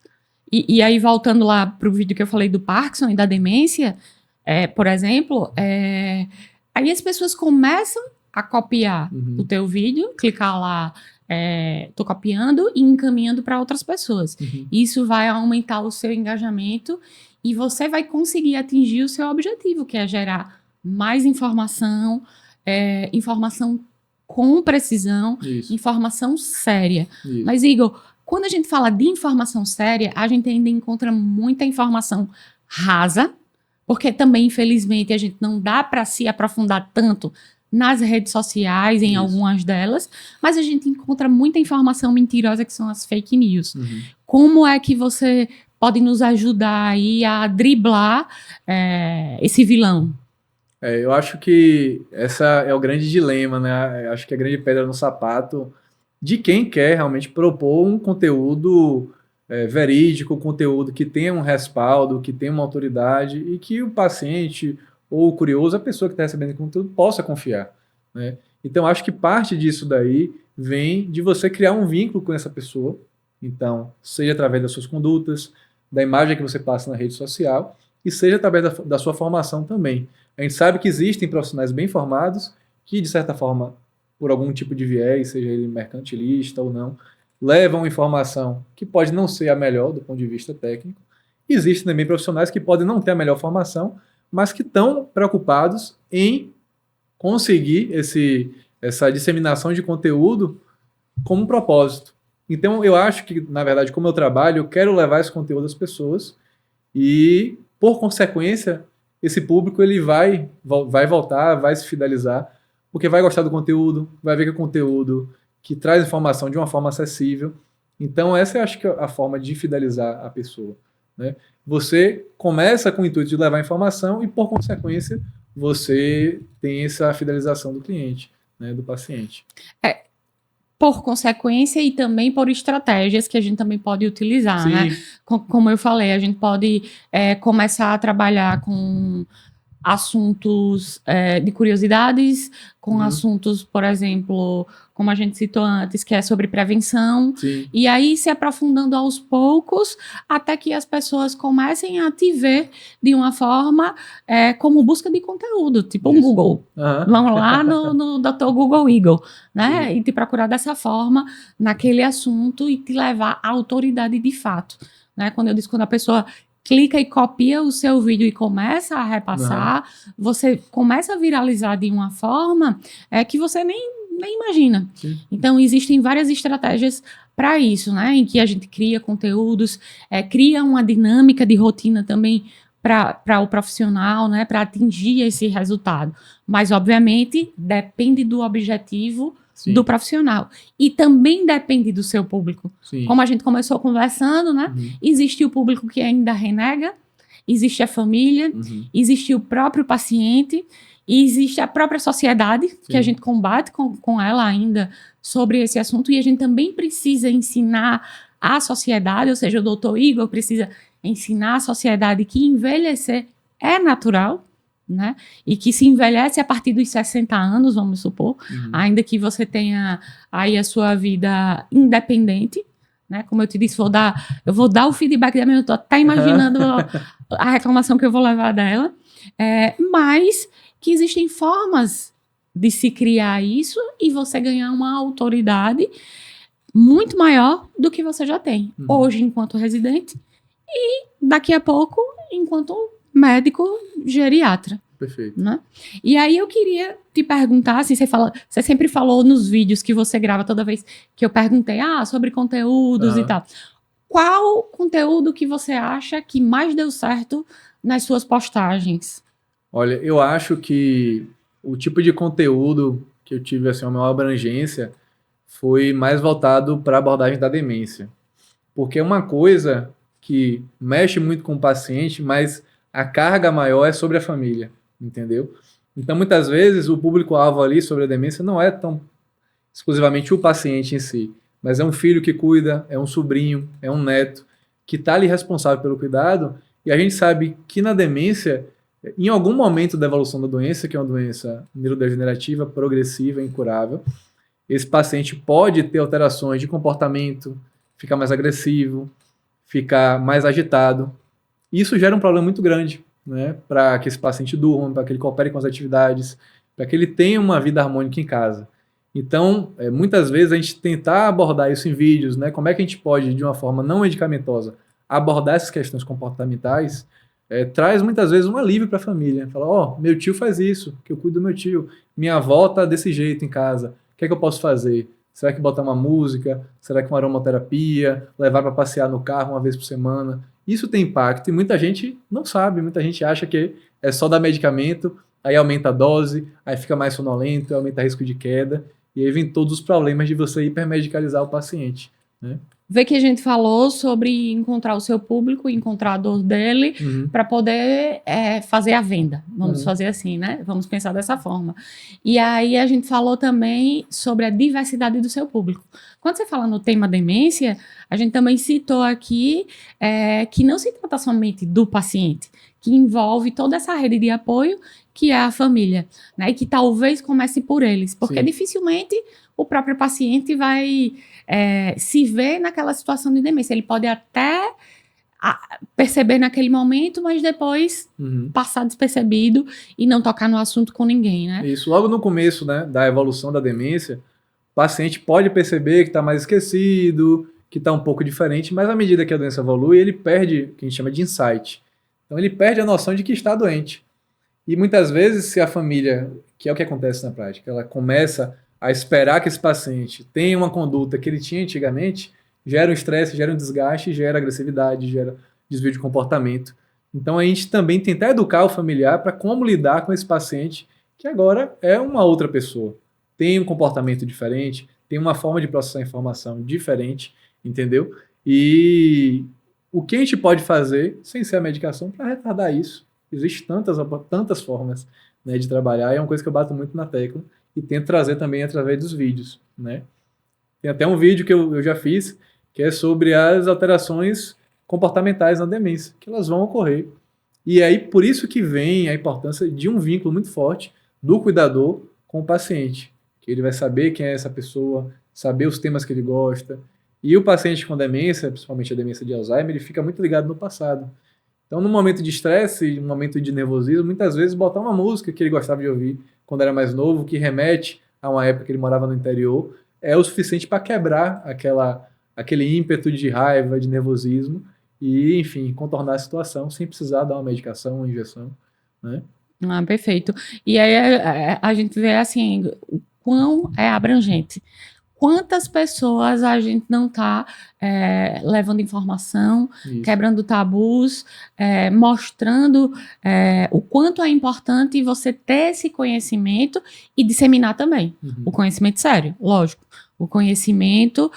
E aí, voltando lá para o vídeo que eu falei do Parkinson e da demência, por exemplo, aí as pessoas começam a copiar o teu vídeo, clicar lá, tô copiando e encaminhando para outras pessoas. Isso vai aumentar o seu engajamento e você vai conseguir atingir o seu objetivo, que é gerar mais informação, informação com precisão, informação séria. Isso. Mas, Igor, quando a gente fala de informação séria, a gente ainda encontra muita informação rasa, porque também, infelizmente, a gente não dá para se aprofundar tanto nas redes sociais, em algumas delas, mas a gente encontra muita informação mentirosa, que são as fake news. Como é que você pode nos ajudar aí a driblar esse vilão? Eu acho que essa é o grande dilema, né? Eu acho que a grande pedra no sapato de quem quer realmente propor um conteúdo verídico, conteúdo que tenha um respaldo, que tenha uma autoridade e que o paciente ou o curioso, a pessoa que está recebendo conteúdo, possa confiar. Né? Então, acho que parte disso daí vem de você criar um vínculo com essa pessoa. Então, seja através das suas condutas, da imagem que você passa na rede social, e seja através da sua formação também. A gente sabe que existem profissionais bem formados que, de certa forma, por algum tipo de viés, seja ele mercantilista ou não, levam informação que pode não ser a melhor do ponto de vista técnico. Existem também profissionais que podem não ter a melhor formação, mas que estão preocupados em conseguir essa disseminação de conteúdo como propósito. Então, eu acho que, na verdade, como eu trabalho, eu quero levar esse conteúdo às pessoas e, por consequência, esse público ele vai voltar, vai se fidelizar, porque vai gostar do conteúdo, vai ver que é conteúdo que traz informação de uma forma acessível. Então, essa eu acho que é a forma de fidelizar a pessoa. Né? Você começa com o intuito de levar informação e, por consequência, você tem essa fidelização do cliente, né, do paciente. Por consequência e também por estratégias que a gente também pode utilizar, Sim. né? Como eu falei, a gente pode começar a trabalhar com assuntos de curiosidades, com assuntos, por exemplo, como a gente citou antes, que é sobre prevenção. Sim. E aí se aprofundando aos poucos, até que as pessoas comecem a te ver de uma forma como busca de conteúdo, tipo um Google. Vamos lá no Dr. Google Eagle, né? Sim. E te procurar dessa forma naquele assunto e te levar à autoridade de fato. Né? Quando a pessoa clica e copia o seu vídeo e começa a repassar, você começa a viralizar de uma forma que você nem imagina. Sim. Então, existem várias estratégias para isso, né? Em que a gente cria conteúdos, cria uma dinâmica de rotina também para o profissional, né? Para atingir esse resultado. Mas, obviamente, depende do objetivo Sim. do profissional. E também depende do seu público. Sim. Como a gente começou conversando, né? Existe o público que ainda renega, existe a família, existe o próprio paciente, e existe a própria sociedade, Sim. que a gente combate com ela ainda sobre esse assunto, e a gente também precisa ensinar a sociedade, ou seja, o doutor Igor precisa ensinar a sociedade que envelhecer é natural, né? E que se envelhece a partir dos 60 anos, vamos supor, ainda que você tenha aí a sua vida independente, né? Como eu te disse, eu vou dar o feedback da minha, eu tô até imaginando a reclamação que eu vou levar dela, mas que existem formas de se criar isso e você ganhar uma autoridade muito maior do que você já tem. Hoje, enquanto residente, e daqui a pouco, enquanto médico geriatra. Perfeito. Né? E aí eu queria te perguntar, assim, você sempre falou nos vídeos que você grava toda vez que eu perguntei sobre conteúdos e tal. qual conteúdo que você acha que mais deu certo nas suas postagens? Olha, eu acho que o tipo de conteúdo que eu tive assim, uma maior abrangência foi mais voltado para a abordagem da demência. Porque é uma coisa que mexe muito com o paciente, mas a carga maior é sobre a família, entendeu? Então, muitas vezes, o público-alvo ali sobre a demência não é tão exclusivamente o paciente em si, mas é um filho que cuida, é um sobrinho, é um neto, que está ali responsável pelo cuidado, e a gente sabe que na demência, em algum momento da evolução da doença, que é uma doença neurodegenerativa, progressiva, incurável, esse paciente pode ter alterações de comportamento, ficar mais agressivo, ficar mais agitado. Isso gera um problema muito grande, né, para que esse paciente durma, para que ele coopere com as atividades, para que ele tenha uma vida harmônica em casa. Então, muitas vezes a gente tentar abordar isso em vídeos, né, como é que a gente pode, de uma forma não medicamentosa, abordar essas questões comportamentais, traz muitas vezes um alívio para a família. Fala, meu tio faz isso, que eu cuido do meu tio, minha avó está desse jeito em casa, o que é que eu posso fazer? Será que botar uma música? Será que uma aromaterapia? Levar para passear no carro uma vez por semana? Isso tem impacto e muita gente não sabe, muita gente acha que é só dar medicamento, aí aumenta a dose, aí fica mais sonolento, aumenta o risco de queda, e aí vem todos os problemas de você hipermedicalizar o paciente, né? Vê que a gente falou sobre encontrar o seu público, encontrar a dor dele, para poder fazer a venda. Vamos fazer assim, né? Vamos pensar dessa forma. E aí a gente falou também sobre a diversidade do seu público. Quando você fala no tema demência, a gente também citou aqui que não se trata somente do paciente, que envolve toda essa rede de apoio que é a família, né? E que talvez comece por eles, porque dificilmente o próprio paciente vai se ver naquela situação de demência. Ele pode até perceber naquele momento, mas depois passar despercebido e não tocar no assunto com ninguém, né? Isso, logo no começo, né, da evolução da demência, o paciente pode perceber que está mais esquecido, que está um pouco diferente, mas à medida que a doença evolui, ele perde o que a gente chama de insight. Então ele perde a noção de que está doente. E muitas vezes, se a família, que é o que acontece na prática, ela começa a esperar que esse paciente tenha uma conduta que ele tinha antigamente, gera um estresse, gera um desgaste, gera agressividade, gera desvio de comportamento. Então a gente também tentar educar o familiar para como lidar com esse paciente que agora é uma outra pessoa. Tem um comportamento diferente, tem uma forma de processar informação diferente, entendeu? E o que a gente pode fazer, sem ser a medicação, para retardar isso? Existem tantas formas, né, de trabalhar, e é uma coisa que eu bato muito na tecla e tento trazer também através dos vídeos, né? Tem até um vídeo que eu já fiz, que é sobre as alterações comportamentais na demência, que elas vão ocorrer. E aí, por isso que vem a importância de um vínculo muito forte do cuidador com o paciente, que ele vai saber quem é essa pessoa, saber os temas que ele gosta. E o paciente com demência, principalmente a demência de Alzheimer, ele fica muito ligado no passado. Então, no momento de estresse, no momento de nervosismo, muitas vezes botar uma música que ele gostava de ouvir quando era mais novo, que remete a uma época que ele morava no interior, é o suficiente para quebrar aquele ímpeto de raiva, de nervosismo e, enfim, contornar a situação sem precisar dar uma medicação, uma injeção, né? Perfeito. E aí a gente vê assim, o quão é abrangente. Quantas pessoas a gente não está levando informação, quebrando tabus, mostrando o quanto é importante você ter esse conhecimento e disseminar também. O conhecimento sério, lógico. O conhecimento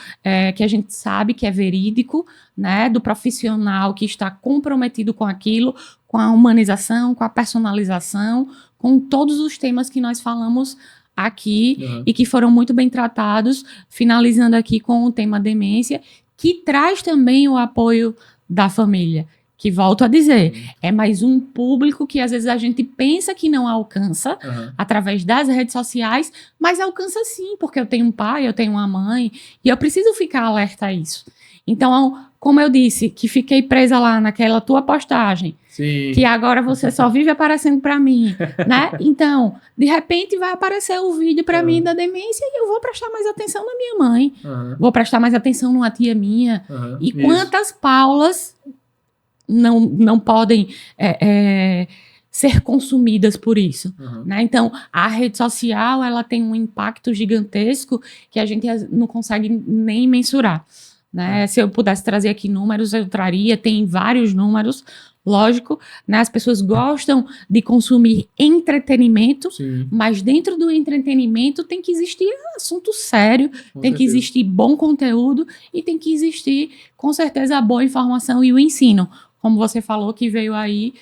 que a gente sabe que é verídico, né, do profissional que está comprometido com aquilo, com a humanização, com a personalização, com todos os temas que nós falamos aqui e que foram muito bem tratados, finalizando aqui com o tema demência, que traz também o apoio da família, que volto a dizer, é mais um público que às vezes a gente pensa que não alcança através das redes sociais, mas alcança sim, porque eu tenho um pai, eu tenho uma mãe, e eu preciso ficar alerta a isso. Então, como eu disse, que fiquei presa lá naquela tua postagem, que agora você só vive aparecendo para mim, né? Então, de repente vai aparecer o vídeo para mim da demência e eu vou prestar mais atenção na minha mãe, vou prestar mais atenção numa tia minha. E quantas Paulas não podem ser consumidas por isso, né? Então, a rede social, ela tem um impacto gigantesco que a gente não consegue nem mensurar. né? Se eu pudesse trazer aqui números, eu traria, tem vários números, lógico, né? As pessoas gostam de consumir entretenimento, Sim, mas dentro do entretenimento tem que existir assunto sério, com tem que certeza. existir bom conteúdo e tem que existir, com certeza, a boa informação e o ensino. Como você falou, que veio aí,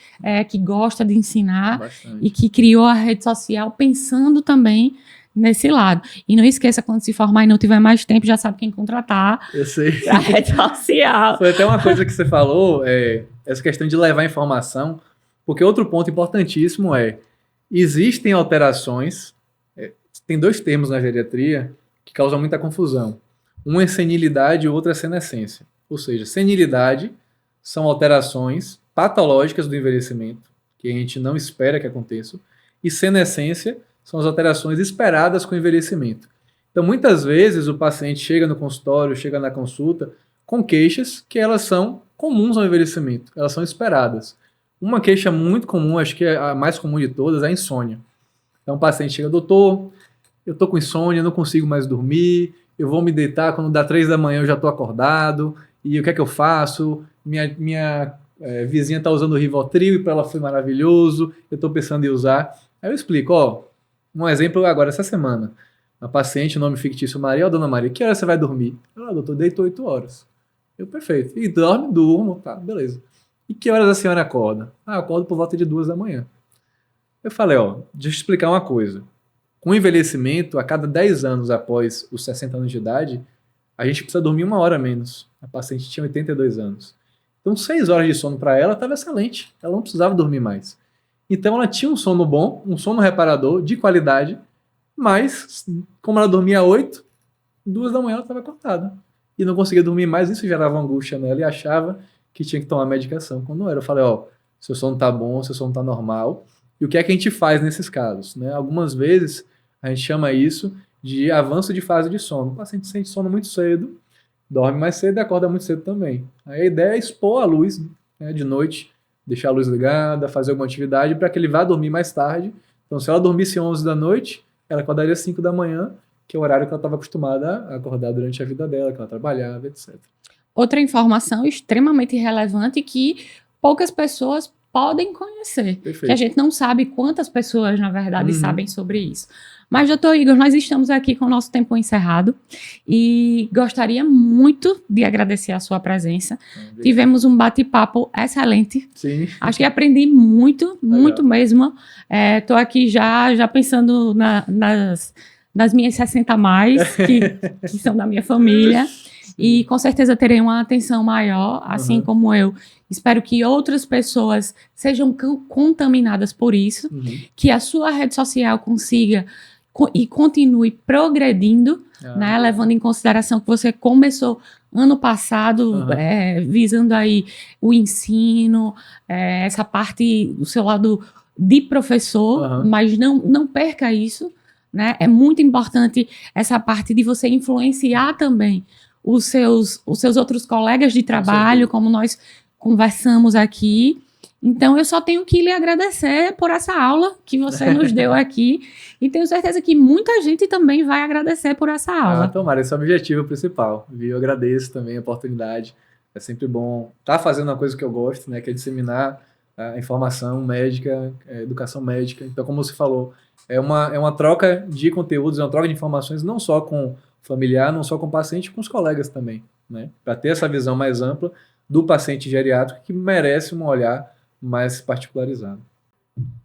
que gosta de ensinar Bastante. e que criou a rede social pensando também nesse lado. E não esqueça, quando se formar e não tiver mais tempo, já sabe quem contratar Eu sei. para a rede social. Foi até uma coisa que você falou, essa questão de levar informação, porque outro ponto importantíssimo existem alterações, tem dois termos na geriatria que causam muita confusão. Um é senilidade e o outro é senescência. Ou seja, senilidade são alterações patológicas do envelhecimento, que a gente não espera que aconteçam, e senescência são as alterações esperadas com o envelhecimento. Então, muitas vezes, o paciente chega no consultório, chega na consulta, com queixas que elas são comuns ao envelhecimento, elas são esperadas. Uma queixa muito comum, acho que é a mais comum de todas, é a insônia. Então, o paciente chega, doutor, eu tô com insônia, não consigo mais dormir, eu vou me deitar, quando dá 3 da manhã eu já tô acordado, e o que é que eu faço? Minha vizinha tá usando o Rivotril e para ela foi maravilhoso, eu tô pensando em usar. Aí eu explico, um exemplo agora, essa semana. Uma paciente, nome fictício Maria, dona Maria, que hora você vai dormir? Ela, doutor, deito 8 horas. Eu, perfeito. E dorme, durmo, tá, beleza. E que horas a senhora acorda? Ah, eu acordo por volta de 2 da manhã. Eu falei, deixa eu explicar uma coisa. Com o envelhecimento, a cada 10 anos após os 60 anos de idade, a gente precisa dormir 1 hora menos. A paciente tinha 82 anos. Então, 6 horas de sono para ela estava excelente. Ela não precisava dormir mais. Então, ela tinha um sono bom, um sono reparador, de qualidade, mas, como ela dormia 8, 2 da manhã ela estava acordada. E não conseguia dormir mais, isso gerava angústia nela e achava que tinha que tomar medicação. Quando não era, eu falei, seu sono tá bom, seu sono tá normal. E o que é que a gente faz nesses casos? Né? Algumas vezes a gente chama isso de avanço de fase de sono. O paciente sente sono muito cedo, dorme mais cedo e acorda muito cedo também. Aí a ideia é expor a luz, né, de noite, deixar a luz ligada, fazer alguma atividade para que ele vá dormir mais tarde. Então, se ela dormisse 11 da noite, ela acordaria 5 da manhã, que é o horário que ela estava acostumada a acordar durante a vida dela, que ela trabalhava, etc. Outra informação extremamente relevante que poucas pessoas podem conhecer. Perfeito. Que a gente não sabe quantas pessoas, na verdade, sabem sobre isso. Mas, doutor Igor, nós estamos aqui com o nosso tempo encerrado e gostaria muito de agradecer a sua presença. Obrigado. Tivemos um bate-papo excelente. Sim. Acho que aprendi muito mesmo. Estou aqui já pensando nas minhas 60 a mais, que são da minha família. E com certeza terei uma atenção maior, assim como eu. Espero que outras pessoas sejam contaminadas por isso, que a sua rede social consiga e continue progredindo, né, levando em consideração que você começou ano passado visando aí o ensino, essa parte do seu lado de professor, mas não perca isso, né? É muito importante essa parte de você influenciar também os seus outros colegas de trabalho, como nós conversamos aqui. Então, eu só tenho que lhe agradecer por essa aula que você nos deu aqui e tenho certeza que muita gente também vai agradecer por essa aula. Tomara, esse é o objetivo principal. Eu agradeço também a oportunidade. É sempre bom estar fazendo uma coisa que eu gosto, né, que é disseminar a informação médica, a educação médica. Então, como você falou, é uma troca de conteúdos, é uma troca de informações não só com o familiar, não só com o paciente, com os colegas também, né, para ter essa visão mais ampla do paciente geriátrico que merece um olhar mais particularizado.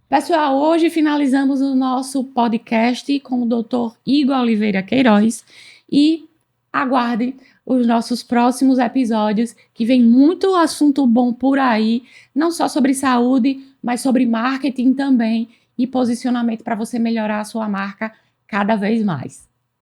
Pessoal, hoje finalizamos o nosso podcast com o Dr. Igor Oliveira Queiroz e aguardem os nossos próximos episódios, que vem muito assunto bom por aí, não só sobre saúde, mas sobre marketing também e posicionamento para você melhorar a sua marca cada vez mais.